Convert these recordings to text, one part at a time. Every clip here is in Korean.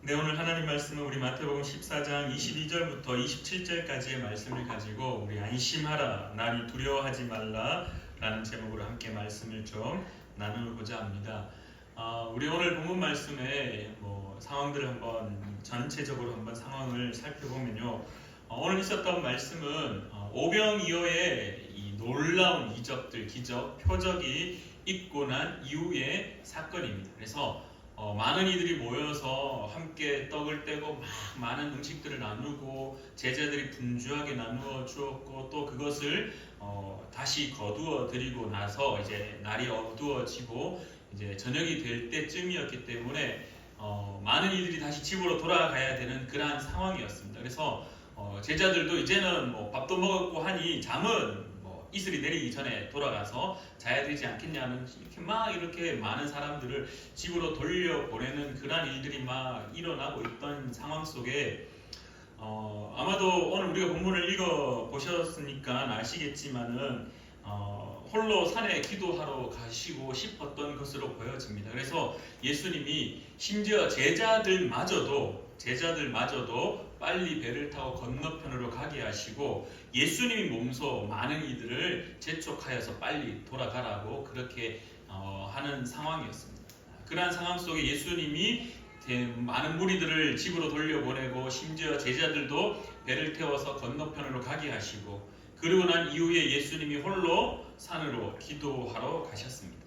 네, 오늘 하나님 말씀은 우리 마태복음 14장 22절부터 27절까지의 말씀을 가지고 우리 안심하라, 나니 두려워하지 말라 라는 제목으로 함께 말씀을 좀 나누고자 합니다. 우리 오늘 본문 말씀의 상황들을 한번 전체적으로 한번 상황을 살펴보면요, 오늘 있었던 말씀은 오병이어의 이 놀라운 이적들, 기적, 표적이 있고 난 이후의 사건입니다. 그래서 많은 이들이 모여서 함께 떡을 떼고 막 많은 음식들을 나누고 제자들이 분주하게 나누어 주었고, 또 그것을 다시 거두어 드리고 나서 이제 날이 어두워지고 이제 저녁이 될 때쯤이었기 때문에 많은 이들이 다시 집으로 돌아가야 되는 그러한 상황이었습니다. 그래서 제자들도 이제는 밥도 먹었고 하니 잠은 이슬이 내리기 전에 돌아가서 자야 되지 않겠냐는 이렇게 많은 사람들을 집으로 돌려보내는 그러한 일들이 막 일어나고 있던 상황 속에 아마도 오늘 우리가 본문을 읽어 보셨으니까 아시겠지만은 홀로 산에 기도하러 가시고 싶었던 것으로 보여집니다. 그래서 예수님이 심지어 제자들마저도 빨리 배를 타고 건너편으로 가게 하시고 예수님이 몸소 많은 이들을 재촉하여서 빨리 돌아가라고 그렇게 하는 상황이었습니다. 그러한 상황 속에 예수님이 많은 무리들을 집으로 돌려보내고 심지어 제자들도 배를 태워서 건너편으로 가게 하시고, 그리고 난 이후에 예수님이 홀로 산으로 기도하러 가셨습니다.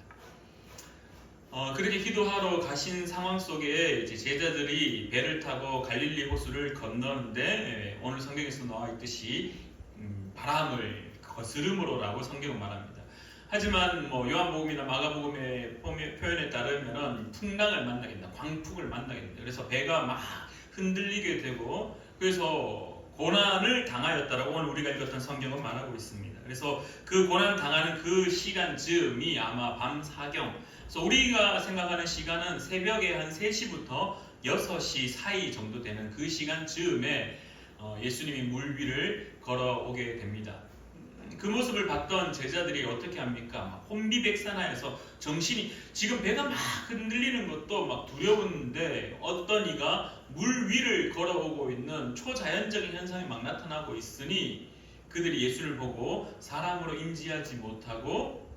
그렇게 기도하러 가신 상황 속에 이제 제자들이 배를 타고 갈릴리 호수를 건너는데 오늘 성경에서 나와 있듯이 바람을 거스름으로라고 성경은 말합니다. 하지만 요한복음이나 마가복음의 표현에 따르면 풍랑을 만나게 된다, 광풍을 만나게 된다. 그래서 배가 막 흔들리게 되고 그래서 고난을 당하였다라고 오늘 우리가 읽었던 성경은 말하고 있습니다. 그래서 그 고난 당하는 그 시간쯤이 아마 밤 사경, 그래서 우리가 생각하는 시간은 새벽에 한 3시부터 6시 사이 정도 되는 그 시간쯤에 예수님이 물 위를 걸어오게 됩니다. 그 모습을 봤던 제자들이 어떻게 합니까? 막 혼비백산하여서 정신이, 지금 배가 막 흔들리는 것도 막 두려운데 어떤 이가 물 위를 걸어오고 있는 초자연적인 현상이 막 나타나고 있으니 그들이 예수를 보고 사람으로 인지하지 못하고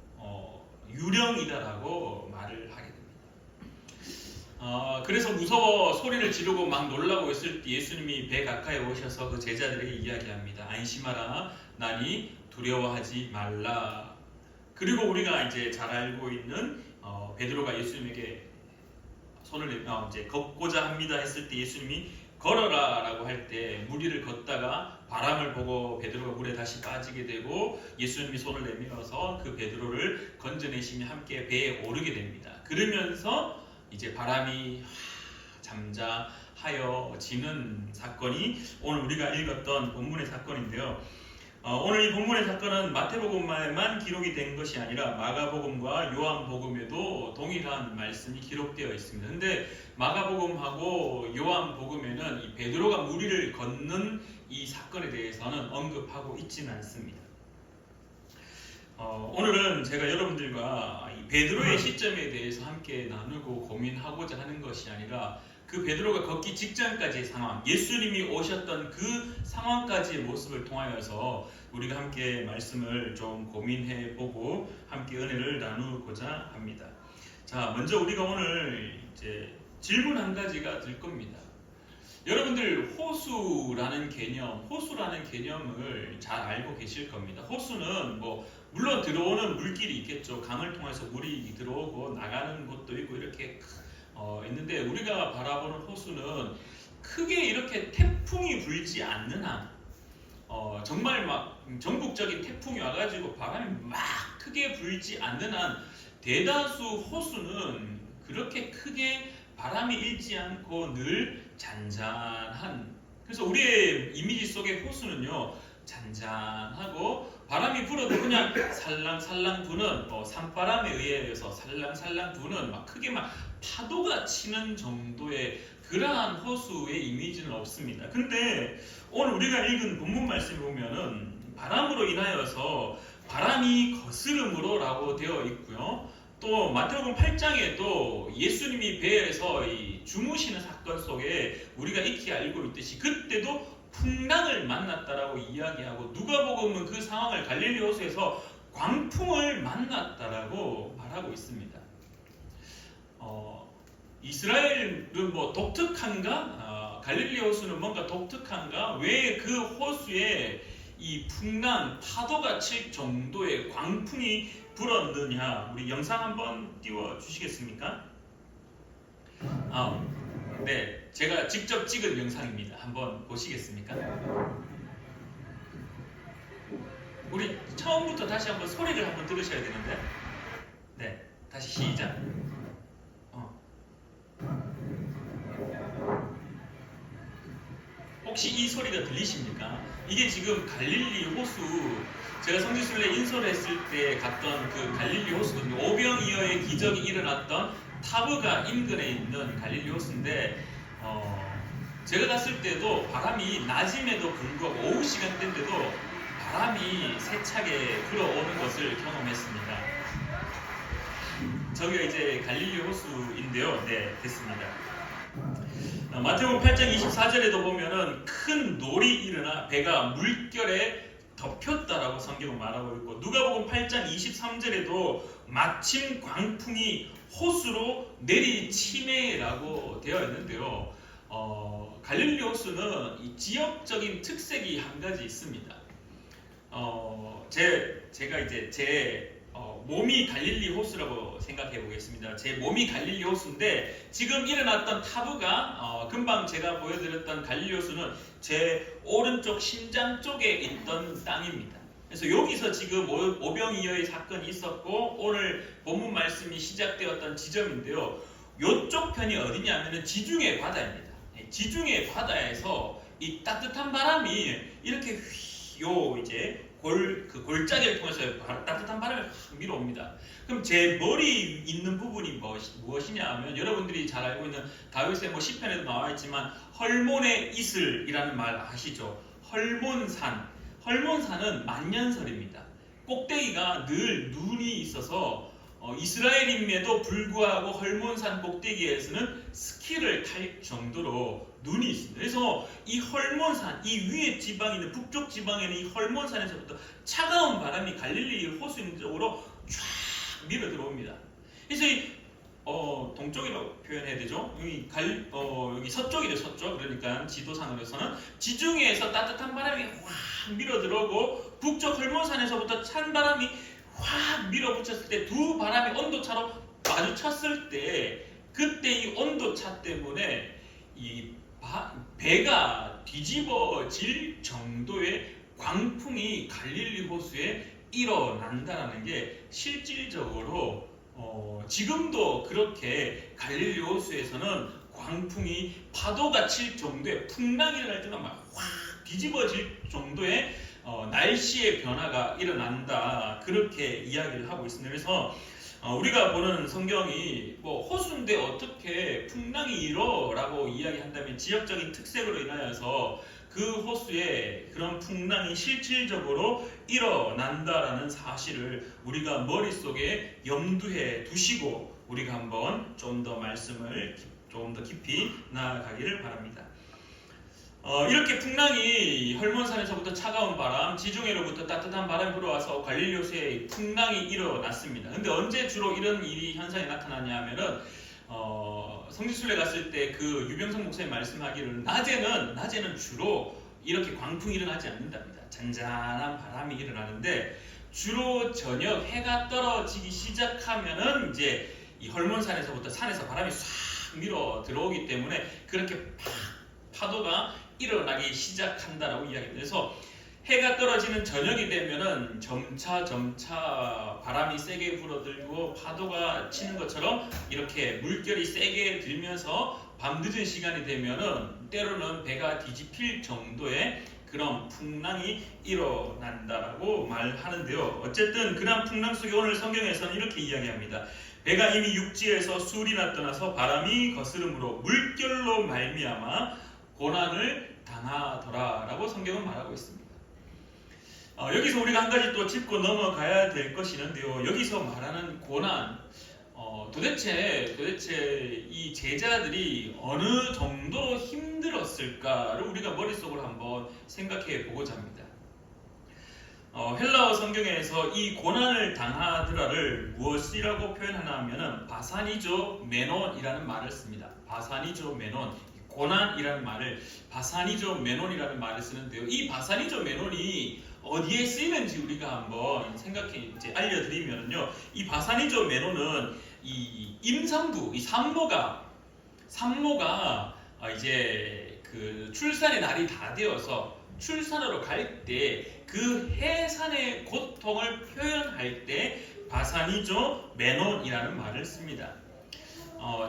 유령이다라고 말을 하게 됩니다. 그래서 무서워 소리를 지르고 막 놀라고 있을 때 예수님이 배 가까이 오셔서 그 제자들에게 이야기합니다. 안심하라, 나니 두려워하지 말라. 그리고 우리가 이제 잘 알고 있는 베드로가 예수님에게 손을 내밀어 이제 걷고자 합니다 했을 때 예수님이 걸어라라고 할 때 물 위를 걷다가 바람을 보고 베드로가 물에 다시 빠지게 되고 예수님이 손을 내밀어서 그 베드로를 건져내시며 함께 배에 오르게 됩니다. 그러면서 이제 바람이 잠잠하여지는 사건이 오늘 우리가 읽었던 본문의 사건인데요. 오늘 이 본문의 사건은 마태복음에만 기록이 된 것이 아니라 마가복음과 요한복음에도 동일한 말씀이 기록되어 있습니다. 근데 마가복음하고 요한복음에는 이 베드로가 물 위를 걷는 이 사건에 대해서는 언급하고 있지는 않습니다. 오늘은 제가 여러분들과 이 베드로의 시점에 대해서 함께 나누고 고민하고자 하는 것이 아니라 그 베드로가 걷기 직전까지의 상황, 예수님이 오셨던 그 상황까지의 모습을 통하여서 우리가 함께 말씀을 좀 고민해보고 함께 은혜를 나누고자 합니다. 자, 먼저 우리가 오늘 이제 질문 한 가지가 들 겁니다. 여러분들 호수라는 개념을 잘 알고 계실 겁니다. 호수는 물론 들어오는 물길이 있겠죠. 강을 통해서 물이 들어오고 나가는 곳도 있고 이렇게 있는데 우리가 바라보는 호수는 크게 이렇게 태풍이 불지 않는 한, 정말 막 전국적인 태풍이 와가지고 바람이 막 크게 불지 않는 한 대다수 호수는 그렇게 크게 바람이 일지 않고 늘 잔잔한, 그래서 우리의 이미지 속의 호수는요 잔잔하고 바람이 불어도 그냥 살랑살랑 부는 산바람에 의해서 살랑살랑 부는 막 크게 막 파도가 치는 정도의 그러한 호수의 이미지는 없습니다. 근데 오늘 우리가 읽은 본문 말씀을 보면은 바람으로 인하여서 바람이 거스름으로 라고 되어 있고요. 또 마태복음 8장에도 예수님이 배에서 이 주무시는 사건 속에 우리가 익히 알고 있듯이 그때도 풍랑을 만났다라고 이야기하고, 누가복음은 그 상황을 갈릴리 호수에서 광풍을 만났다라고 말하고 있습니다. 이스라엘은 뭐 독특한가? 갈릴리 호수는 뭔가 독특한가? 왜 그 호수에 이 풍랑, 파도가 칠 정도의 광풍이 불었느냐? 우리 영상 한번 띄워 주시겠습니까? 네, 제가 직접 찍은 영상입니다. 한번 보시겠습니까? 우리 처음부터 다시 한번 소리를 한번 들으셔야 되는데, 네, 다시 시작. 혹시 이 소리가 들리십니까? 이게 지금 갈릴리 호수, 제가 성지순례 인솔 했을 때 갔던 그 갈릴리 호수거든요. 오병이어의 기적이 일어났던 타브가 인근에 있는 갈릴리 호수인데, 제가 갔을 때도 바람이 낮임에도 불구하고 오후 시간대인데도 바람이 세차게 불어오는 것을 경험했습니다. 저기가 이제 갈릴리 호수인데요. 네, 됐습니다. 마태복음 8장 24절에도 보면은 큰 놀이 일어나 배가 물결에 덮였다라고 성경은 말하고 있고, 누가복음 8장 23절에도 마침 광풍이 호수로 내리치매라고 되어 있는데요. 갈릴리 호수는 이 지역적인 특색이 한 가지 있습니다. 제가 이제 제 몸이 갈릴리 호수라고 생각해 보겠습니다. 제 몸이 갈릴리 호수인데, 지금 일어났던 타브가 금방 제가 보여드렸던 갈릴리 호수는 제 오른쪽 심장 쪽에 있던 땅입니다. 그래서 여기서 지금 오병이어의 사건이 있었고 오늘 본문 말씀이 시작되었던 지점인데요. 이쪽 편이 어디냐면은 지중해 바다입니다. 지중해 바다에서 이 따뜻한 바람이 이렇게 이제 그 골짜기를 통해서 따뜻한 바람이 확 밀어옵니다. 그럼 제 머리 있는 부분이 무엇이냐 하면, 여러분들이 잘 알고 있는 다윗의 뭐 시편에도 나와 있지만 헐몬의 이슬이라는 말 아시죠? 헐몬산은 만년설입니다. 꼭대기가 늘 눈이 있어서 이스라엘임에도 불구하고 헐몬산 꼭대기에서는 스키를 탈 정도로 눈이 있습니다. 그래서 이 헐몬산, 이 위에 지방에 있는 북쪽 지방에 있는 이 헐몬산에서부터 차가운 바람이 갈릴리 호수 쪽으로 쫙 밀어 들어옵니다. 그래서 이 동쪽이라고 표현해야 되죠. 여기 서쪽이죠, 서쪽. 그러니까 지도상으로서는 지중해에서 따뜻한 바람이 확 밀어 들어오고, 북쪽 헐몬산에서부터 찬 바람이 확 밀어붙였을 때 두 바람이 온도차로 마주쳤을 때, 그때 이 온도차 때문에 이 배가 뒤집어질 정도의 광풍이 갈릴리 호수에 일어난다는 게 실질적으로 지금도 그렇게 갈릴리 호수에서는 광풍이 파도가 칠 정도의 풍랑이 일어날 때는 막 확 뒤집어질 정도의 날씨의 변화가 일어난다, 그렇게 이야기를 하고 있습니다. 그래서 우리가 보는 성경이 뭐 호수인데 어떻게 풍랑이 일어라고 이야기한다면, 지역적인 특색으로 인하여서 그 호수에 그런 풍랑이 실질적으로 일어난다라는 사실을 우리가 머릿속에 염두해 두시고 우리가 한번 좀 더 말씀을 좀 더 깊이 나아가기를 바랍니다. 이렇게 풍랑이 헐몬산에서부터 차가운 바람, 지중해로부터 따뜻한 바람이 불어와서 갈릴리 호수에 풍랑이 일어났습니다. 근데 언제 주로 이런 현상이 나타나냐 하면은 성지순례 갔을 때 그 유병성 목사님 말씀하기를 낮에는 주로 이렇게 광풍이 일어나지 않는답니다. 잔잔한 바람이 일어나는데, 주로 저녁 해가 떨어지기 시작하면은 이제 이 헐몬산에서부터 산에서 바람이 싹 밀어 들어오기 때문에 그렇게 파도가 일어나기 시작한다라고 이야기합니다. 그래서 해가 떨어지는 저녁이 되면은 점차 바람이 세게 불어들고 파도가 치는 것처럼 이렇게 물결이 세게 들면서 밤늦은 시간이 되면은 때로는 배가 뒤집힐 정도의 그런 풍랑이 일어난다라고 말하는데요. 어쨌든 그런 풍랑 속에 오늘 성경에서는 이렇게 이야기합니다. 배가 이미 육지에서 술이나 떠나서 바람이 거스름으로 물결로 말미암아 고난을 당하더라라고 성경은 말하고 있습니다. 여기서 우리가 한 가지 또 짚고 넘어가야 될 것이 있는데요. 여기서 말하는 고난, 도대체 이 제자들이 어느 정도로 힘들었을까를 우리가 머릿속으로 한번 생각해 보고자 합니다. 헬라어 성경에서 이 고난을 당하더라를 무엇이라고 표현하나 하면은 바사니조 메논이라는 말을 씁니다. 바사니조 메논, 고난이라는 말을 바사니조 메논이라는 말을 쓰는데요. 이 바사니조 메논이 어디에 쓰이는지 우리가 한번 생각해 알려드리면요. 이 바사니조 메논은 이 임산부, 이 산모가 이제 그 출산의 날이 다 되어서 출산으로 갈 때 그 해산의 고통을 표현할 때 바사니조 메논이라는 말을 씁니다.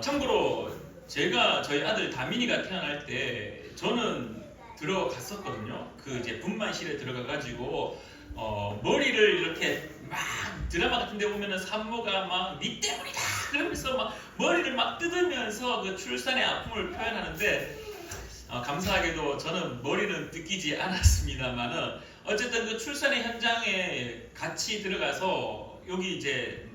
참고로 제가 저희 아들 다민이가 태어날 때 저는 들어갔었거든요. 그 이제 분만실에 들어가가지고 머리를 이렇게 막 드라마 같은데 보면은 산모가 막 니 때문이다 그러면서 막 머리를 막 뜯으면서 그 출산의 아픔을 표현하는데 감사하게도 저는 머리는 뜯기지 않았습니다만은 어쨌든 그 출산의 현장에 같이 들어가서 여기 이제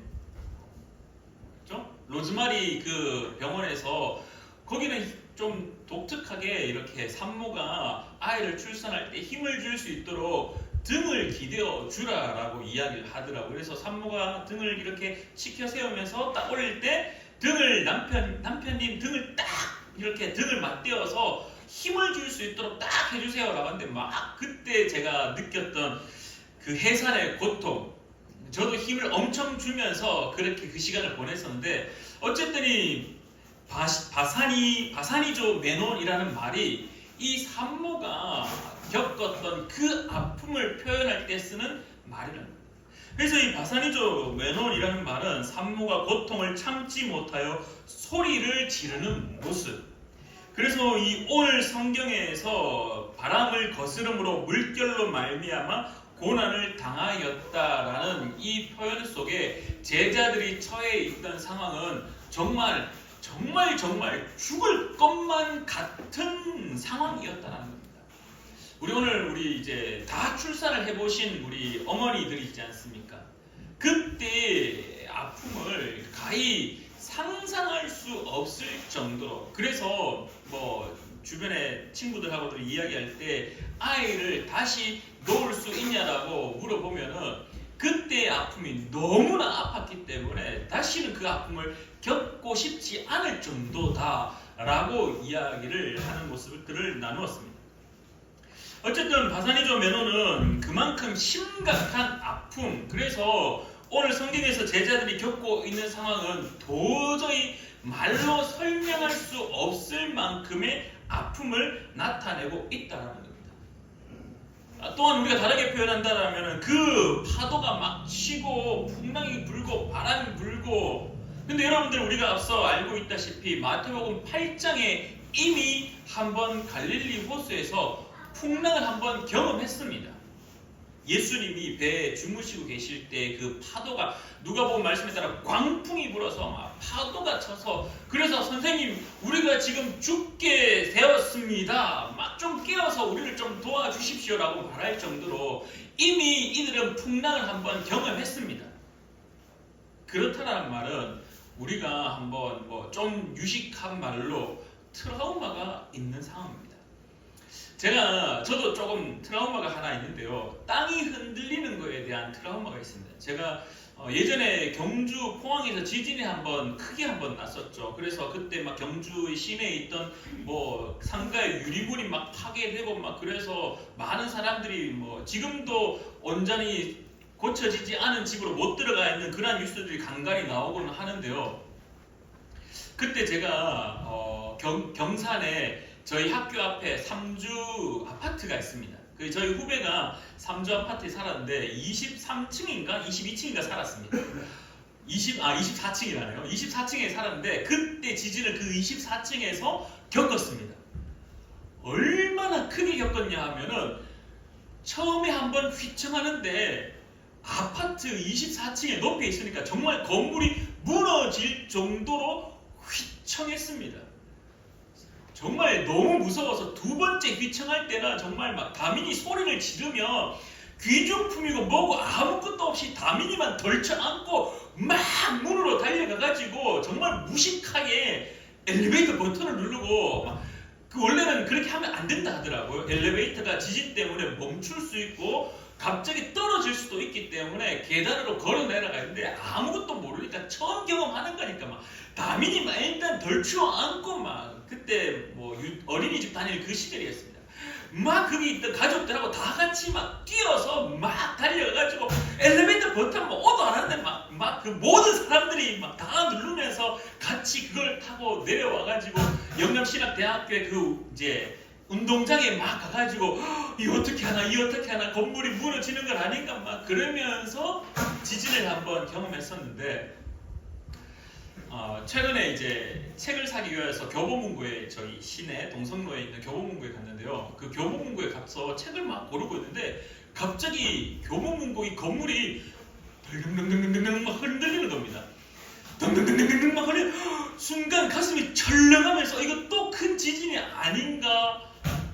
로즈마리 그 병원에서 거기는 좀 독특하게 이렇게 산모가 아이를 출산할 때 힘을 줄 수 있도록 등을 기대어 주라라고 이야기를 하더라고요. 그래서 산모가 등을 이렇게 치켜 세우면서 딱 올릴 때 등을 남편님 등을 딱 이렇게 등을 맞대어서 힘을 줄 수 있도록 딱 해주세요라고 하는데 막 그때 제가 느꼈던 그 해산의 고통, 저도 힘을 엄청 주면서 그렇게 그 시간을 보냈었는데 어쨌든 이 바사니조 메논이라는 말이 이 산모가 겪었던 그 아픔을 표현할 때 쓰는 말이라는 거예요. 그래서 이 바사니조 메논이라는 말은 산모가 고통을 참지 못하여 소리를 지르는 모습. 그래서 이 오늘 성경에서 바람을 거스름으로 물결로 말미암아 고난을 당하였다라는 이 표현 속에 제자들이 처해 있던 상황은 정말 죽을 것만 같은 상황이었다는 겁니다. 우리 이제 다 출산을 해보신 우리 어머니들이 있지 않습니까? 그때 아픔을 가히 상상할 수 없을 정도로, 그래서 뭐 주변에 친구들하고도 이야기할 때 아이를 다시 놓을 수 있냐라고 물어보면은 그때의 아픔이 너무나 아팠기 때문에 다시는 그 아픔을 겪고 싶지 않을 정도다라고 이야기를 하는 모습들을 나누었습니다. 어쨌든 바사니조 메논은 그만큼 심각한 아픔, 그래서 오늘 성경에서 제자들이 겪고 있는 상황은 도저히 말로 설명할 수 없을 만큼의 아픔을 나타내고 있다는 겁니다. 또한 우리가 다르게 표현한다면 그 파도가 막 치고 풍랑이 불고 바람이 불고, 근데 여러분들 우리가 앞서 알고 있다시피 마태복음 8장에 이미 한번 갈릴리 호수에서 풍랑을 한번 경험했습니다. 예수님이 배에 주무시고 계실 때 그 파도가 누가복음 말씀에 따라 광풍이 불어서 막 파도가 쳐서, 그래서 선생님 우리가 지금 죽게 되었습니다, 막 좀 깨어서 우리를 좀 도와주십시오라고 말할 정도로 이미 이들은 풍랑을 한번 경험했습니다. 그렇다는 말은 우리가 한번 뭐 좀 유식한 말로 트라우마가 있는 상황입니다. 저도 조금 트라우마가 하나 있는데요. 땅이 흔들리는 거에 대한 트라우마가 있습니다. 제가 예전에 경주 포항에서 지진이 크게 한번 났었죠. 그래서 그때 막 경주 시내에 있던 뭐 상가의 유리문이 막 파괴되고 막 그래서 많은 사람들이 뭐 지금도 온전히 고쳐지지 않은 집으로 못 들어가 있는 그런 뉴스들이 간간히 나오고는 하는데요. 그때 제가 경산에 저희 학교 앞에 3주 아파트가 있습니다. 저희 후배가 3주 아파트에 살았는데 23층인가 22층인가 살았습니다. 24층이라네요. 24층에 살았는데 그때 지진을 그 24층에서 겪었습니다. 얼마나 크게 겪었냐 하면은 처음에 한번 휘청하는데 아파트 24층에 높이 있으니까 정말 건물이 무너질 정도로 휘청했습니다. 정말 너무 무서워서 두 번째 휘청할 때는 정말 막 다민이 소리를 지르며 귀중품이고 뭐고 아무것도 없이 다민이만 덜쳐안고 막 문으로 달려가가지고 정말 무식하게 엘리베이터 버튼을 누르고 그 원래는 그렇게 하면 안 된다 하더라고요. 엘리베이터가 지진 때문에 멈출 수 있고 갑자기 떨어질 수도 있기 때문에 계단으로 걸어 내려가는데 아무것도 모르니까 처음 경험하는 거니까 막 다민이 막 일단 덜추어 안고 막 그때 뭐 어린이집 다닐 그 시절이었습니다. 막 거기 있던 가족들하고 다 같이 막 뛰어서 막 달려가지고 엘리베이터 버튼 뭐 오도 안 하는데 막 그 모든 사람들이 막 다 누르면서 같이 그걸 타고 내려와가지고 영남신학대학교에 그 이제 운동장에 막 가가지고 이 어떻게 하나 이 어떻게 하나 건물이 무너지는 걸 아니까 막 그러면서 지진을 한번 경험했었는데 최근에 이제 책을 사기 위해서 교보문고에 저희 시내 동성로에 있는 교보문고에 갔는데요. 그 교보문고에 가서 책을 막 고르고 있는데 갑자기 교보문고 이 건물이 덩덩덩덩덩덩 막 흔들리는 겁니다. 덩덩덩덩덩 막 흔들리는 순간 가슴이 철렁하면서 이거 또 큰 지진이 아닌가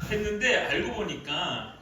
했는데 알고 보니까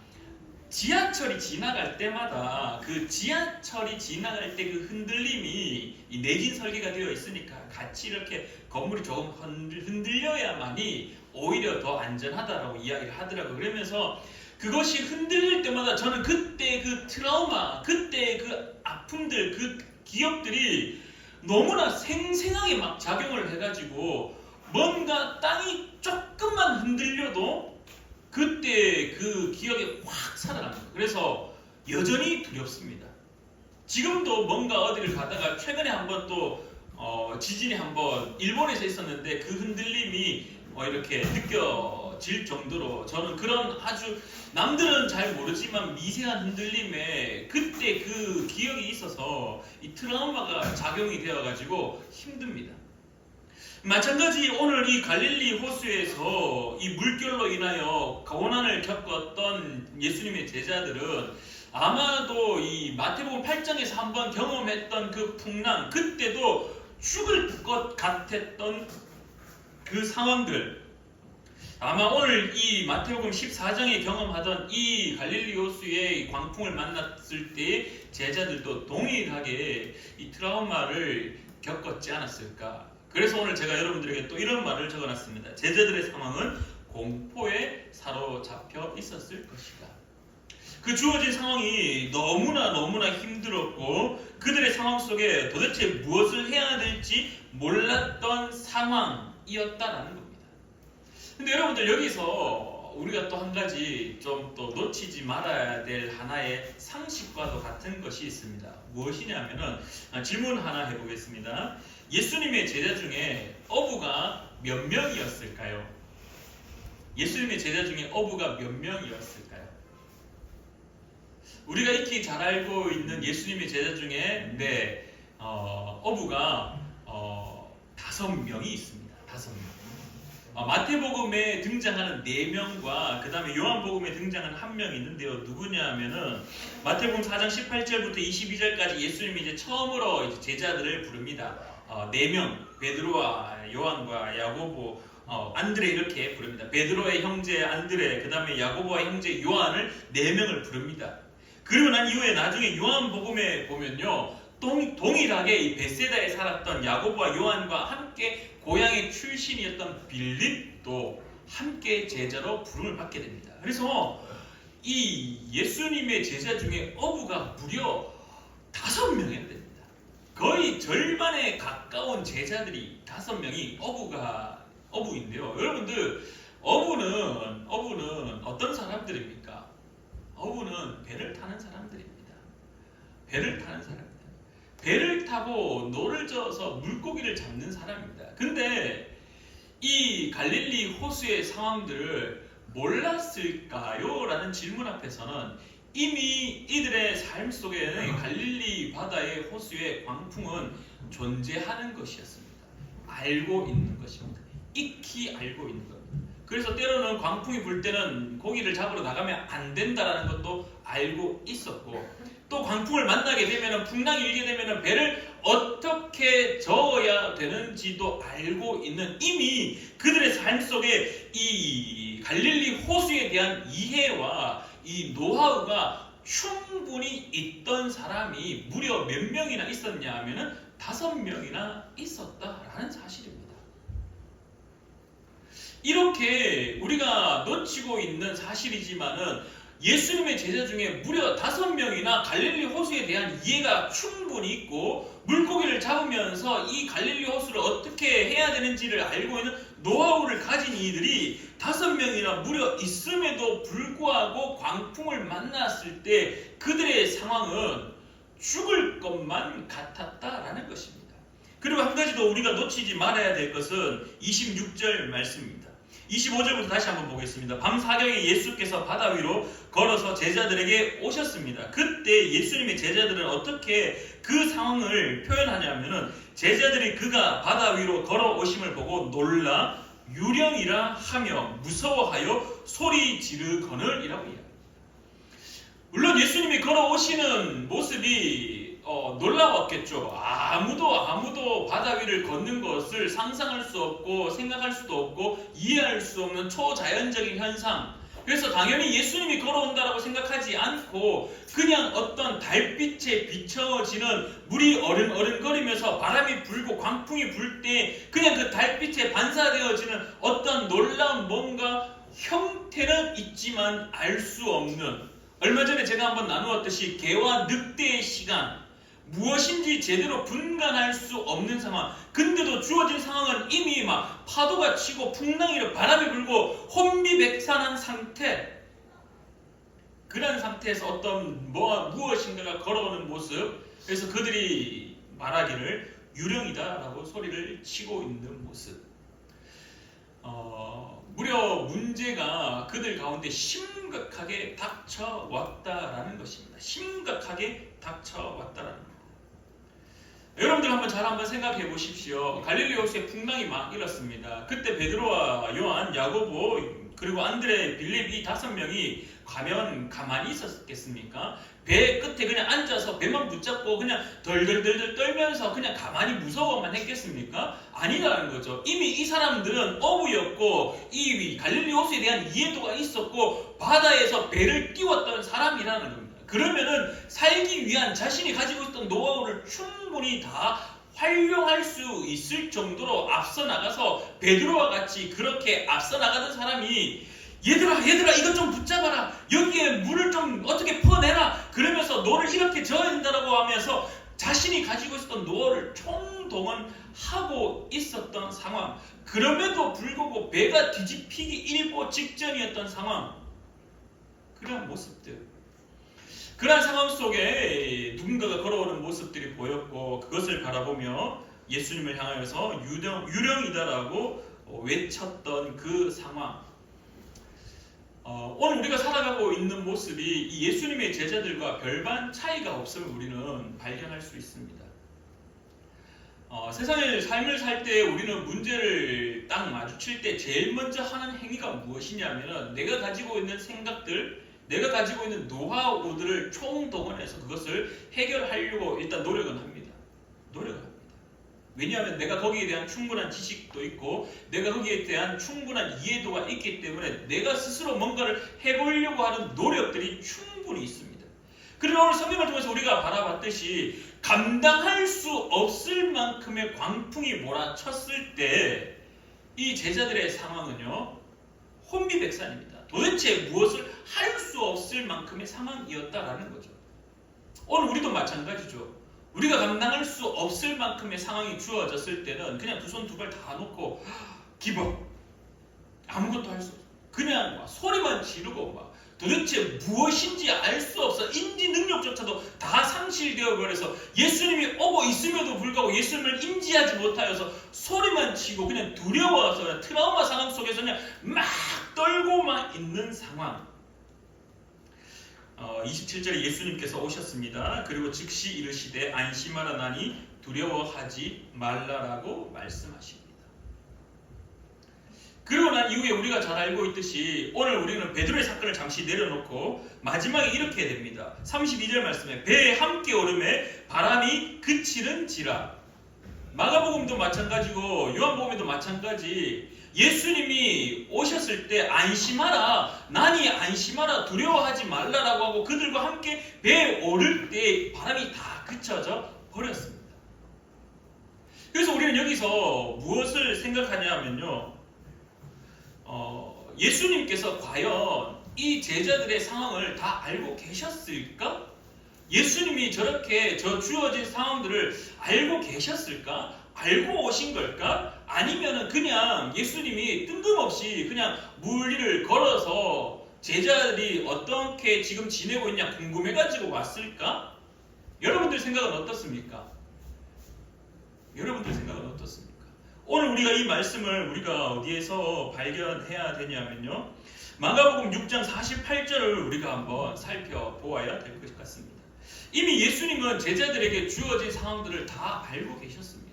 지하철이 지나갈 때마다 그 지하철이 지나갈 때 그 흔들림이 이 내진 설계가 되어 있으니까 같이 이렇게 건물이 조금 흔들려야만이 오히려 더 안전하다라고 이야기를 하더라고요. 그러면서 그것이 흔들릴 때마다 저는 그때 그 트라우마, 그때 그 아픔들, 그 기억들이 너무나 생생하게 막 작용을 해가지고 뭔가 땅이 조금만 흔들려도 그때 그 기억이 확 살아납니다. 그래서 여전히 두렵습니다. 지금도 뭔가 어디를 가다가 최근에 한번 또 지진이 한번 일본에서 있었는데 그 흔들림이 이렇게 느껴질 정도로 저는 그런 아주 남들은 잘 모르지만 미세한 흔들림에 그때 그 기억이 있어서 이 트라우마가 작용이 되어가지고 힘듭니다. 마찬가지 오늘 이 갈릴리 호수에서 이 물결로 인하여 고난을 겪었던 예수님의 제자들은 아마도 이 마태복음 8장에서 한번 경험했던 그 풍랑, 그때도 죽을 것 같았던 그 상황들, 아마 오늘 이 마태복음 14장에 경험하던 이 갈릴리 호수의 광풍을 만났을 때 제자들도 동일하게 이 트라우마를 겪었지 않았을까. 그래서 오늘 제가 여러분들에게 또 이런 말을 적어놨습니다. 제자들의 상황은 공포에 사로잡혀 있었을 것이다. 그 주어진 상황이 너무나 힘들었고 그들의 상황 속에 도대체 무엇을 해야 될지 몰랐던 상황이었다라는 겁니다. 근데 여러분들 여기서 우리가 또 한 가지 좀 또 놓치지 말아야 될 하나의 상식과도 같은 것이 있습니다. 무엇이냐면은 질문 하나 해보겠습니다. 예수님의 제자 중에 어부가 몇 명이었을까요? 예수님의 제자 중에 어부가 몇 명이었을까요? 우리가 익히 잘 알고 있는 예수님의 제자 중에 어부가 5명이 있습니다. 5명. 마태복음에 등장하는 4명과 그 다음에 요한복음에 등장하는 1명이 있는데요. 누구냐 하면은 마태복음 4장 18절부터 22절까지 예수님이 이제 처음으로 이제 제자들을 부릅니다. 4명, 베드로와 요한과 야고보, 안드레 이렇게 부릅니다. 베드로의 형제 안드레, 그 다음에 야고보와 형제 요한을 4명을 부릅니다. 그리고 난 이후에 나중에 요한복음에 보면요, 동일하게 이 벳세다에 살았던 야고보와 요한과 함께 고향의 출신이었던 빌립도 함께 제자로 부름을 받게 됩니다. 그래서 이 예수님의 제자 중에 어부가 무려 5명이었답니다. 거의 절반에 가까운 제자들이 5명이 어부인데요. 여러분들 어부는 어떤 사람들입니까? 어부는 배를 타는 사람들입니다. 배를 타는 사람입니다. 배를 타고 노를 저어서 물고기를 잡는 사람입니다. 근데 이 갈릴리 호수의 상황들을 몰랐을까요? 라는 질문 앞에서는 이미 이들의 삶 속에는 갈릴리 바다의 호수의 광풍은 존재하는 것이었습니다. 알고 있는 것입니다. 익히 알고 있는 겁니다. 그래서 때로는 광풍이 불 때는 고기를 잡으러 나가면 안 된다라는 것도 알고 있었고, 또 광풍을 만나게 되면, 풍랑이 일게 되면 배를 어떻게 저어야 되는지도 알고 있는, 이미 그들의 삶 속에 이 갈릴리 호수에 대한 이해와 이 노하우가 충분히 있던 사람이 무려 몇 명이나 있었냐 하면은 5명이나 있었다라는 사실입니다. 이렇게 우리가 놓치고 있는 사실이지만은 예수님의 제자 중에 무려 5명이나 갈릴리 호수에 대한 이해가 충분히 있고 물고기를 잡으면서 이 갈릴리 호수를 어떻게 해야 되는지를 알고 있는 노하우를 가진 이들이 5명이나 무려 있음에도 불구하고 광풍을 만났을 때 그들의 상황은 죽을 것만 같았다라는 것입니다. 그리고 한 가지 더 우리가 놓치지 말아야 될 것은 26절 말씀입니다. 25절부터 다시 한번 보겠습니다. 밤 사경에 예수께서 바다 위로 걸어서 제자들에게 오셨습니다. 그때 예수님의 제자들은 어떻게 그 상황을 표현하냐면은 제자들이 그가 바다 위로 걸어오심을 보고 놀라 유령이라 하며 무서워하여 소리 지르거늘 이라고 해요. 물론 예수님이 걸어오시는 모습이 놀라웠겠죠. 아무도 바다 위를 걷는 것을 상상할 수 없고 생각할 수도 없고 이해할 수 없는 초자연적인 현상. 그래서 당연히 예수님이 걸어온다라고 생각하지 않고 그냥 어떤 달빛에 비춰지는 물이 어른어른거리면서 바람이 불고 광풍이 불 때 그냥 그 달빛에 반사되어지는 어떤 놀라운 뭔가 형태는 있지만 알 수 없는, 얼마 전에 제가 한번 나누었듯이 개와 늑대의 시간, 무엇인지 제대로 분간할 수 없는 상황. 근데도 주어진 상황은 이미 막 파도가 치고 풍랑이 바람이 불고 혼비백산한 상태. 그런 상태에서 어떤 무엇인가가 걸어오는 모습. 그래서 그들이 말하기를 유령이다라고 소리를 치고 있는 모습. 무려 문제가 그들 가운데 심각하게 닥쳐왔다라는 것입니다. 심각하게 닥쳐왔다라는 겁니다. 여러분들 한번 생각해 보십시오. 갈릴리 호수에 풍랑이 막 일었습니다. 그때 베드로와 요한, 야고보 그리고 안드레, 빌립 이 5명이 과연 가만히 있었겠습니까? 배 끝에 그냥 앉아서 배만 붙잡고 그냥 덜덜덜 떨면서 그냥 가만히 무서워만 했겠습니까? 아니라는 거죠. 이미 이 사람들은 어부였고 이 갈릴리 호수에 대한 이해도가 있었고 바다에서 배를 띄웠던 사람이라는 겁니다. 그러면은 살기 위한 자신이 가지고 있던 노하우를 충분히 다 활용할 수 있을 정도로 앞서 나가서 베드로와 같이 그렇게 앞서 나가던 사람이 얘들아 이것 좀 붙잡아라, 여기에 물을 좀 어떻게 퍼내라, 그러면서 너를 이렇게 저어야 된다라고 하면서 자신이 가지고 있었던 노하우를 총동원하고 있었던 상황. 그럼에도 불구하고 배가 뒤집히기 일보 직전이었던 상황. 그런 모습들, 그러한 상황 속에 누군가가 걸어오는 모습들이 보였고 그것을 바라보며 예수님을 향하여서 유령이다라고 외쳤던 그 상황. 오늘 우리가 살아가고 있는 모습이 이 예수님의 제자들과 별반 차이가 없음을 우리는 발견할 수 있습니다. 세상의 삶을 살 때 우리는 문제를 딱 마주칠 때 제일 먼저 하는 행위가 무엇이냐면 내가 가지고 있는 생각들, 내가 가지고 있는 노하우들을 총동원해서 그것을 해결하려고 일단 노력은 합니다. 왜냐하면 내가 거기에 대한 충분한 지식도 있고 내가 거기에 대한 충분한 이해도가 있기 때문에 내가 스스로 뭔가를 해보려고 하는 노력들이 충분히 있습니다. 그러나 오늘 성경을 통해서 우리가 바라봤듯이 감당할 수 없을 만큼의 광풍이 몰아쳤을 때 이 제자들의 상황은요 혼비백산입니다. 도대체 무엇을 할 수 없을 만큼의 상황이었다라는 거죠. 오늘 우리도 마찬가지죠. 우리가 감당할 수 없을 만큼의 상황이 주어졌을 때는 그냥 두 손 두 발 다 놓고 기버, 아무것도 할 수 없어. 그냥 막 소리만 지르고 막 도대체 무엇인지 알 수 없어. 인지 능력조차도 다 상실되어 버려서 예수님이 오고 있음에도 불구하고 예수님을 인지하지 못하여서 소리만 치고 그냥 두려워서 그냥 트라우마 상황 속에서 그냥 막 떨고만 있는 상황. 27절에 예수님께서 오셨습니다. 그리고 즉시 이르시되 안심하라 나니 두려워하지 말라라고 말씀하십니다. 그리고 난 이후에 우리가 잘 알고 있듯이 오늘 우리는 베드로의 사건을 잠시 내려놓고 마지막에 이렇게 됩니다. 32절 말씀에 배에 함께 오르매 바람이 그치는지라. 마가복음도 마찬가지고 요한복음에도 마찬가지. 예수님이 오셨을 때 안심하라, 난이 안심하라, 두려워하지 말라라고 하고 그들과 함께 배에 오를 때 바람이 다 그쳐져 버렸습니다. 그래서 우리는 여기서 무엇을 생각하냐면요, 예수님께서 과연 이 제자들의 상황을 다 알고 계셨을까? 예수님이 저렇게 주어진 상황들을 알고 계셨을까? 알고 오신 걸까? 아니면은 그냥 예수님이 뜬금없이 그냥 물 위를 걸어서 제자들이 어떻게 지금 지내고 있냐 궁금해가지고 왔을까? 여러분들 생각은 어떻습니까? 여러분들 생각은 어떻습니까? 오늘 우리가 이 말씀을 우리가 어디에서 발견해야 되냐면요, 마가복음 6장 48절을 우리가 한번 살펴보아야 될 것 같습니다. 이미 예수님은 제자들에게 주어진 상황들을 다 알고 계셨습니다.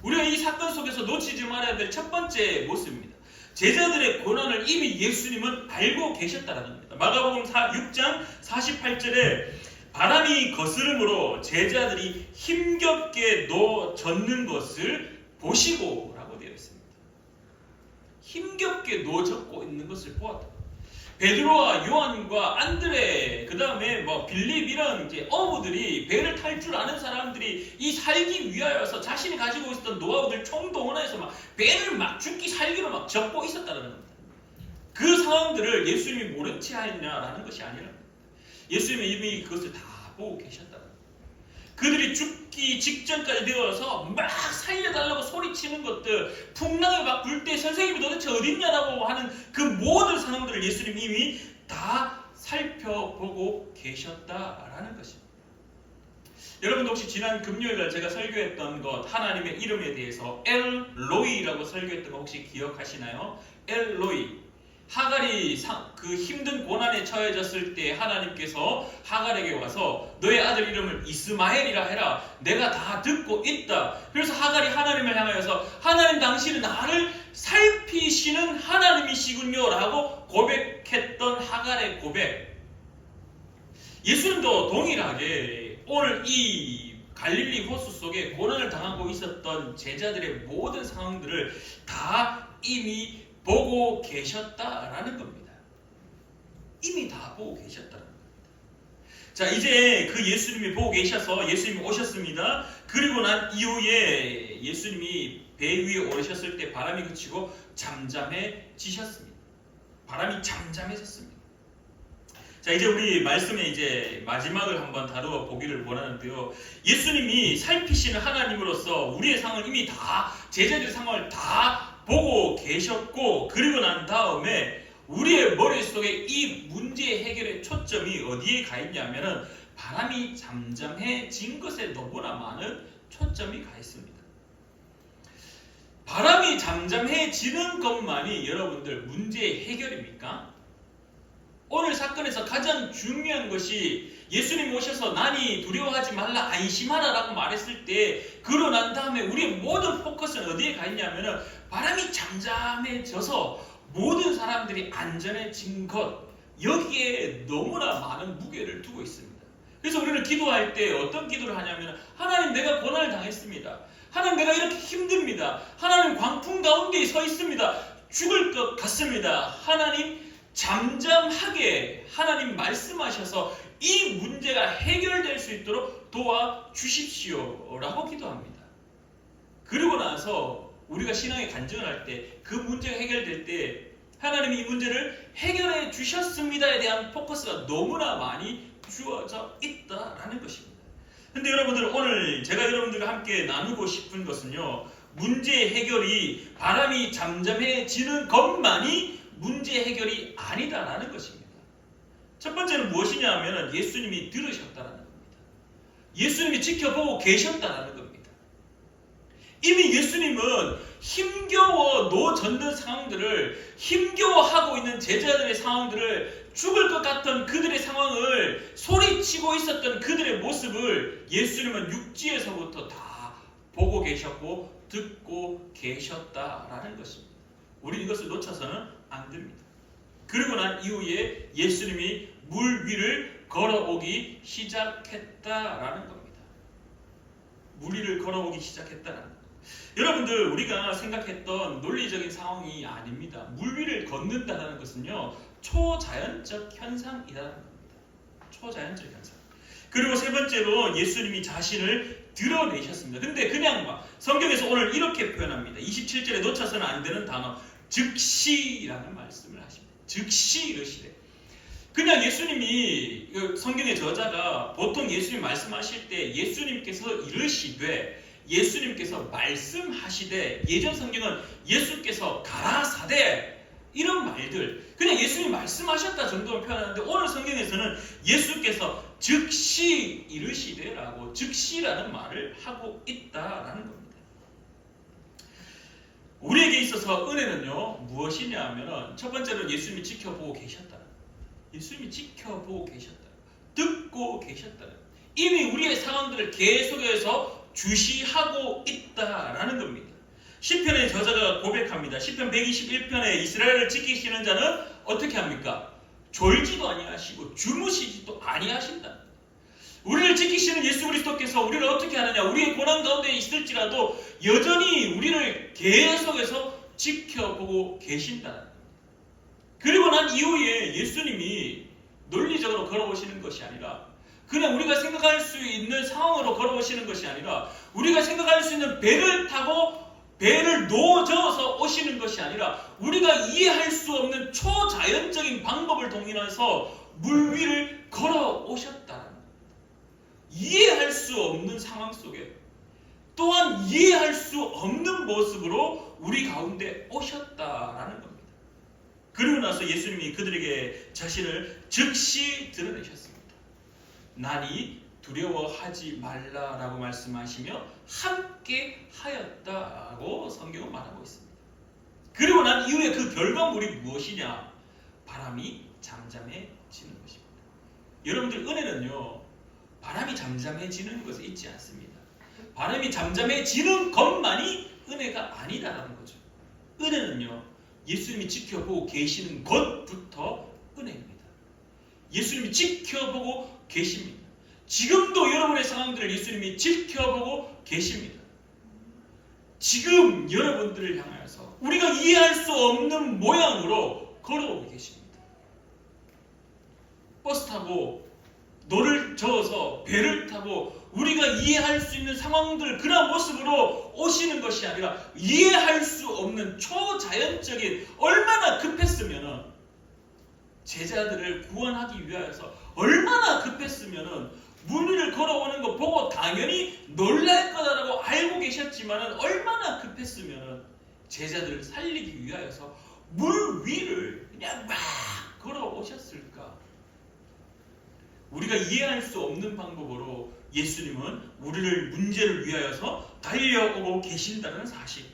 우리가 이 사건 속에서 놓치지 말아야 될 첫 번째 모습입니다. 제자들의 고난을 이미 예수님은 알고 계셨다는 겁니다. 마가복음 6장 48절에 바람이 거스름으로 제자들이 힘겹게 젖는 것을 보시고 라고 되어 있습니다. 힘겹게 젖고 있는 것을 보았다. 베드로와 요한과 안드레, 그 다음에 빌립 이런 이제 어부들이 배를 탈 줄 아는 사람들이 이 살기 위하여서 자신이 가지고 있었던 노하우들 총동원해서 막 배를 막 죽기 살기로 막 접고 있었다는 겁니다. 그 상황들을 예수님이 모른 채 하였냐라는 것이 아니라 예수님이 이미 그것을 다 보고 계셨다는 겁니다. 그들이 죽기 직전까지 되어서 막 살려달라고 소리치는 것들, 풍랑이 막 불 때 선생님이 도대체 어딨냐라고 하는 그 모든 상황들을 예수님이 이미 다 살펴보고 계셨다라는 것입니다. 여러분도 혹시 지난 금요일날 제가 설교했던 것, 하나님의 이름에 대해서 엘로이라고 설교했던 거 혹시 기억하시나요? 엘로이. 하갈이 그 힘든 고난에 처해졌을 때 하나님께서 하갈에게 와서 너의 아들 이름을 이스마엘이라 해라. 내가 다 듣고 있다. 그래서 하갈이 하나님을 향하여서 하나님, 당신은 나를 살피시는 하나님이시군요 라고 고백했던 하갈의 고백. 예수님도 동일하게 오늘 이 갈릴리 호수 속에 고난을 당하고 있었던 제자들의 모든 상황들을 다 이미 보고 계셨다라는 겁니다. 이미 다 보고 계셨다는 겁니다. 자, 이제 그 예수님이 보고 계셔서 예수님이 오셨습니다. 그리고 난 이후에 예수님이 배 위에 오르셨을 때 바람이 그치고 잠잠해지셨습니다. 바람이 잠잠해졌습니다. 자, 이제 우리 말씀의 이제 마지막을 한번 다루어 보기를 원하는데요. 예수님이 살피시는 하나님으로서 우리의 상황을 이미 다, 제자들의 상황을 다 보고 계셨고, 그리고 난 다음에 우리의 머릿속에 이 문제 해결의 초점이 어디에 가 있냐면은 바람이 잠잠해진 것에 너무나 많은 초점이 가 있습니다. 바람이 잠잠해지는 것만이 여러분들 문제의 해결입니까? 오늘 사건에서 가장 중요한 것이 예수님 오셔서 난이 두려워하지 말라, 안심하라 라고 말했을 때, 그러고 난 다음에 우리의 모든 포커스는 어디에 가 있냐면 바람이 잠잠해져서 모든 사람들이 안전해진 것, 여기에 너무나 많은 무게를 두고 있습니다. 그래서 우리는 기도할 때 어떤 기도를 하냐면, 하나님, 내가 고난을 당했습니다. 하나님, 내가 이렇게 힘듭니다. 하나님, 광풍 가운데 서 있습니다. 죽을 것 같습니다. 하나님, 잠잠하게 하나님 말씀하셔서 이 문제가 해결될 수 있도록 도와주십시오 라고 기도합니다. 그리고 나서 우리가 신앙에 간증을 할 때 그 문제가 해결될 때 하나님이 이 문제를 해결해 주셨습니다에 대한 포커스가 너무나 많이 주어져 있다라는 것입니다. 근데 여러분들, 오늘 제가 여러분들과 함께 나누고 싶은 것은요, 문제 해결이 바람이 잠잠해지는 것만이 문제 해결이 아니다라는 것입니다. 첫 번째는 무엇이냐 하면 예수님이 들으셨다라는 겁니다. 예수님이 지켜보고 계셨다라는 겁니다. 이미 예수님은 힘겨워 젖는 상황들을, 힘겨워하고 있는 제자들의 상황들을, 죽을 것 같던 그들의 상황을, 소리치고 있었던 그들의 모습을 예수님은 육지에서부터 다 보고 계셨고 듣고 계셨다라는 것입니다. 우리 이것을 놓쳐서는 안 됩니다. 그리고 난 이후에 예수님이 물 위를 걸어오기 시작했다라는 겁니다. 물 위를 걸어오기 시작했다라는 겁니다. 여러분들, 우리가 생각했던 논리적인 상황이 아닙니다. 물 위를 걷는다는 것은요, 초자연적 현상이라는 겁니다. 초자연적 현상. 그리고 세 번째로 예수님이 자신을 드러내셨습니다. 근데 그냥 막 성경에서 오늘 이렇게 표현합니다. 27절에 놓쳐서는 안 되는 단어, 즉시라는 말씀을 하십니다. 즉시 이르시되. 그냥 예수님이, 성경의 저자가 보통 예수님 말씀하실 때 예수님께서 이르시되, 예수님께서 말씀하시되, 예전 성경은 예수께서 가라사대, 이런 말들, 그냥 예수님이 말씀하셨다 정도로 표현하는데, 오늘 성경에서는 예수께서 즉시 이르시되라고, 즉시라는 말을 하고 있다라는 겁니다. 우리에게 있어서 은혜는요, 무엇이냐 하면, 첫 번째로는 예수님이 지켜보고 계셨다. 예수님이 지켜보고 계셨다. 듣고 계셨다. 이미 우리의 상황들을 계속해서 주시하고 있다라는 겁니다. 시편의 저자가 고백합니다. 시편 121편에 이스라엘을 지키시는 자는 어떻게 합니까? 졸지도 아니하시고 주무시지도 아니하신다. 우리를 지키시는 예수 그리스도께서 우리를 어떻게 하느냐? 우리의 고난 가운데 있을지라도 여전히 우리를 계속해서 지켜보고 계신다. 그리고 난 이후에 예수님이 논리적으로 걸어오시는 것이 아니라, 그냥 우리가 생각할 수 있는 상황으로 걸어오시는 것이 아니라, 우리가 생각할 수 있는 배를 타고 배를 놓아져서 오시는 것이 아니라, 우리가 이해할 수 없는 초자연적인 방법을 동원해서 물 위를 걸어오셨다는 겁니다. 이해할 수 없는 상황 속에 또한 이해할 수 없는 모습으로 우리 가운데 오셨다라는 겁니다. 그리고 나서 예수님이 그들에게 자신을 즉시 드러내셨습니다. 나니 두려워하지 말라라고 말씀하시며 함께 하였다고 성경은 말하고 있습니다. 그리고 난 이후에 그 결과물이 무엇이냐? 바람이 잠잠해지는 것입니다. 여러분들, 은혜는요, 바람이 잠잠해지는 것에 있지 않습니다. 바람이 잠잠해지는 것만이 은혜가 아니다라는 거죠. 은혜는요, 예수님이 지켜보고 계시는 것부터 은혜입니다. 예수님이 지켜보고 계십니다. 지금도 여러분의 상황들을 예수님이 지켜보고 계십니다. 지금 여러분들을 향하여서 우리가 이해할 수 없는 모양으로 걸어오고 계십니다. 버스 타고, 노를 저어서 배를 타고 우리가 이해할 수 있는 상황들, 그런 모습으로 오시는 것이 아니라, 이해할 수 없는 초자연적인, 얼마나 급했으면 제자들을 구원하기 위하여서 얼마나 급했으면 물 위를 걸어오는 거 보고 당연히 놀랄 거다라고 알고 계셨지만, 얼마나 급했으면 제자들을 살리기 위하여서 물 위를 그냥 막 걸어오셨을까? 우리가 이해할 수 없는 방법으로 예수님은 우리를 문제를 위하여서 달려오고 계신다는 사실.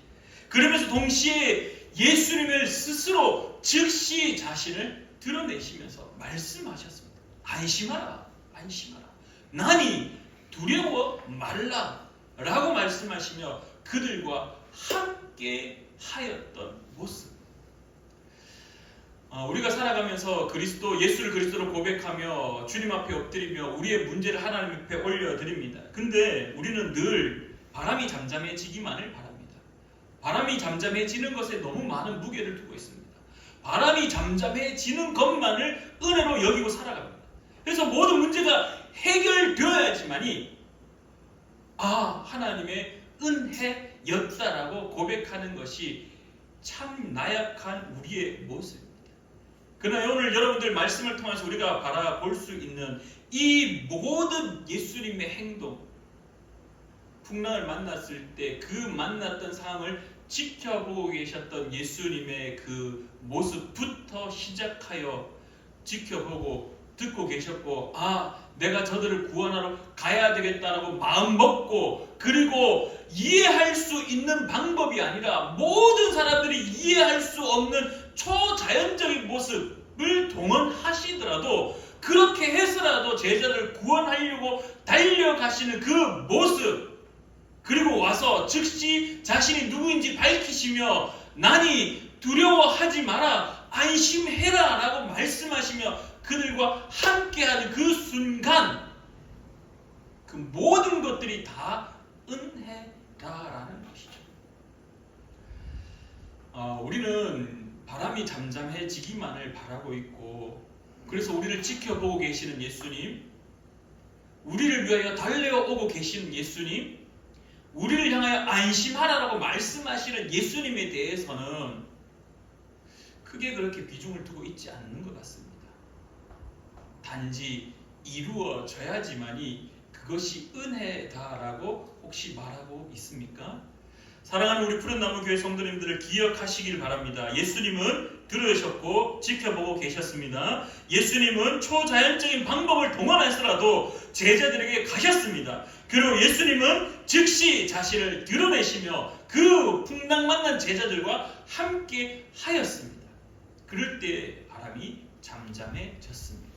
그러면서 동시에 예수님을 스스로 즉시 자신을 드러내시면서 말씀하셨습니다. 안심하라, 안심하라. 나니 두려워 말라 라고 말씀하시며 그들과 함께 하였던 모습. 우리가 살아가면서 예수를 그리스도로 고백하며 주님 앞에 엎드리며 우리의 문제를 하나님 앞에 올려드립니다. 근데 우리는 늘 바람이 잠잠해지기만을 바랍니다. 바람이 잠잠해지는 것에 너무 많은 무게를 두고 있습니다. 바람이 잠잠해지는 것만을 은혜로 여기고 살아갑니다. 그래서 모든 문제가 해결되어야지만이 하나님의 은혜였다라고 고백하는 것이 참 나약한 우리의 모습입니다. 그러나 오늘 여러분들 말씀을 통해서 우리가 바라볼 수 있는 이 모든 예수님의 행동, 풍랑을 만났을 때 그 만났던 상황을 지켜보고 계셨던 예수님의 그 모습부터 시작하여 지켜보고 듣고 계셨고, 내가 저들을 구원하러 가야 되겠다라고 마음 먹고, 그리고 이해할 수 있는 방법이 아니라 모든 사람들이 이해할 수 없는 초자연적인 모습을 동원하시더라도, 그렇게 해서라도 제자를 구원하려고 달려가시는 그 모습, 그리고 와서 즉시 자신이 누구인지 밝히시며 나니 두려워하지 마라, 안심해라 라고 말씀하시며 그들과 함께하는 그 순간, 그 모든 것들이 다 은혜다라는 것이죠. 우리는 바람이 잠잠해지기만을 바라고 있고, 그래서 우리를 지켜보고 계시는 예수님, 우리를 위하여 달려오고 계시는 예수님, 우리를 향하여 안심하라라고 말씀하시는 예수님에 대해서는 크게 그렇게 비중을 두고 있지 않는 것 같습니다. 단지 이루어져야지만이 그것이 은혜다라고 혹시 말하고 있습니까? 사랑하는 우리 푸른나무 교회 성도님들을 기억하시길 바랍니다. 예수님은 들으셨고 지켜보고 계셨습니다. 예수님은 초자연적인 방법을 동원해서라도 제자들에게 가셨습니다. 그리고 예수님은 즉시 자신을 드러내시며 그 풍랑만난 제자들과 함께 하였습니다. 그럴 때 바람이 잠잠해졌습니다.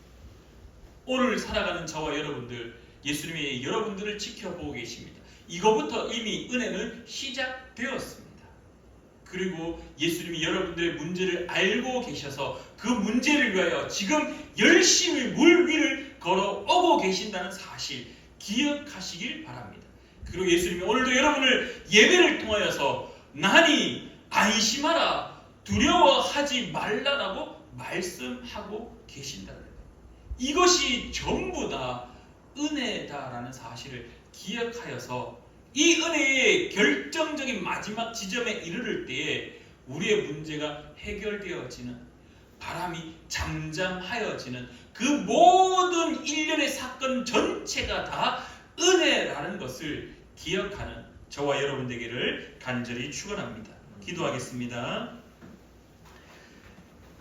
오늘 살아가는 저와 여러분들, 예수님이 여러분들을 지켜보고 계십니다. 이거부터 이미 은혜는 시작되었습니다. 그리고 예수님이 여러분들의 문제를 알고 계셔서 그 문제를 위하여 지금 열심히 물 위를 걸어오고 계신다는 사실 기억하시길 바랍니다. 그리고 예수님이 오늘도 여러분을 예배를 통하여서 나니 안심하라, 두려워하지 말라라고 말씀하고 계신다는 거예요. 이것이 전부 다 은혜다라는 사실을 기억하여서 이 은혜의 결정적인 마지막 지점에 이르를 때에 우리의 문제가 해결되어지는, 바람이 잠잠하여지는 그 모든 일련의 사건 전체가 다 은혜라는 것을 기억하는 저와 여러분 되기를 간절히 축원합니다. 기도하겠습니다.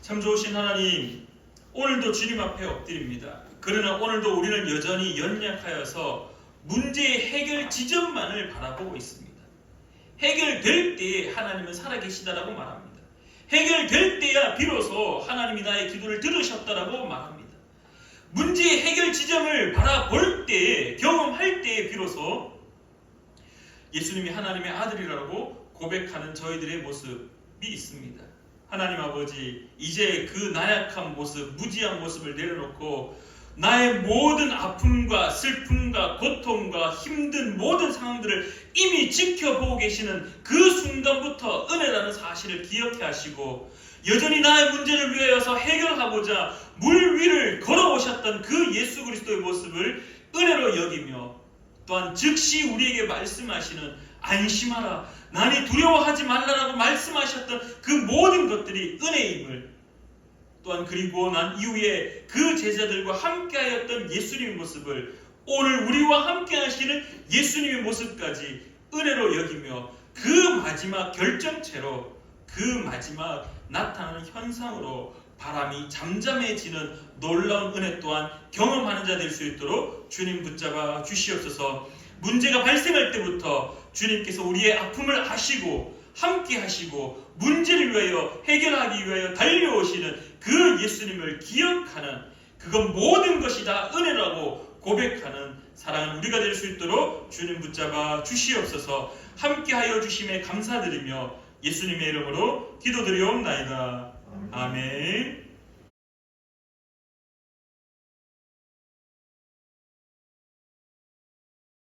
참 좋으신 하나님, 오늘도 주님 앞에 엎드립니다. 그러나 오늘도 우리는 여전히 연약하여서 문제의 해결 지점만을 바라보고 있습니다. 해결될 때에 하나님은 살아계시다라고 말합니다. 해결될 때야 비로소 하나님이 나의 기도를 들으셨다라고 말합니다. 문제의 해결 지점을 바라볼 때에, 경험할 때에 비로소 예수님이 하나님의 아들이라고 고백하는 저희들의 모습이 있습니다. 하나님 아버지, 이제 그 나약한 모습, 무지한 모습을 내려놓고 나의 모든 아픔과 슬픔과 고통과 힘든 모든 상황들을 이미 지켜보고 계시는 그 순간부터 은혜라는 사실을 기억해 하시고, 여전히 나의 문제를 위하여서 해결하고자 물 위를 걸어오셨던 그 예수 그리스도의 모습을 은혜로 여기며, 또한 즉시 우리에게 말씀하시는 안심하라, 나니 두려워하지 말라라고 말씀하셨던 그 모든 것들이 은혜임을, 또한 그리고 난 이후에 그 제자들과 함께하였던 예수님의 모습을 오늘 우리와 함께하시는 예수님의 모습까지 은혜로 여기며, 그 마지막 결정체로, 그 마지막 나타나는 현상으로 바람이 잠잠해지는 놀라운 은혜 또한 경험하는 자 될 수 있도록 주님 붙잡아 주시옵소서. 문제가 발생할 때부터 주님께서 우리의 아픔을 아시고 함께 하시고 문제를 위하여 해결하기 위하여 달려오시는 그 예수님을 기억하는, 그건 모든 것이 다 은혜라고 고백하는 사랑하는 우리가 될 수 있도록 주님 붙잡아 주시옵소서. 함께하여 주심에 감사드리며 예수님의 이름으로 기도드리옵나이다. 아멘.